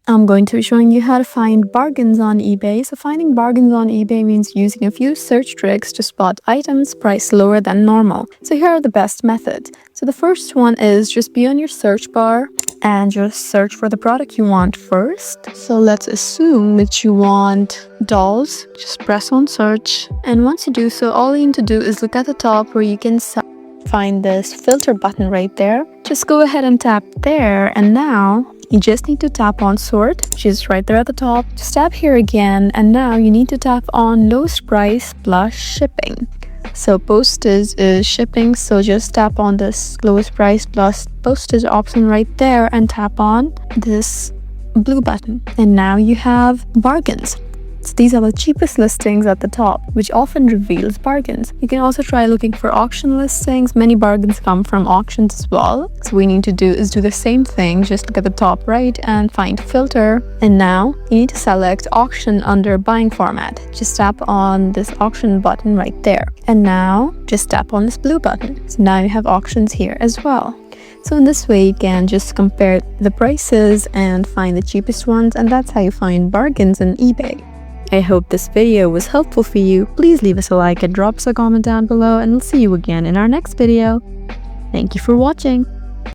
I'm going to be showing you how to find bargains on eBay. So finding bargains on eBay means using a few search tricks to spot items priced lower than normal. So here are the best methods. So the first one is just be on your search bar and just search for the product you want first. So let's assume that you want dolls. Just press on search. And once you do so, all you need to do is look at the top where you can find this filter button right there. Just go ahead and tap there, and now you just need to tap on sort, which is right there at the top. Just tap here again, and now you need to tap on lowest price plus shipping. So postage is shipping, so just tap on this lowest price plus postage option right there and tap on this blue button. And now you have bargains. So these are the cheapest listings at the top, which often reveals bargains. You can also try looking for auction listings. Many bargains come from auctions as well. So what we need to do is do the same thing. Just look at the top right and find filter. And now you need to select auction under buying format. Just tap on this auction button right there. And now just tap on this blue button. So now you have auctions here as well. So in this way, you can just compare the prices and find the cheapest ones. And that's how you find bargains on eBay. I hope this video was helpful for you. Please leave us a like and drop us a comment down below, and we'll see you again in our next video. Thank you for watching.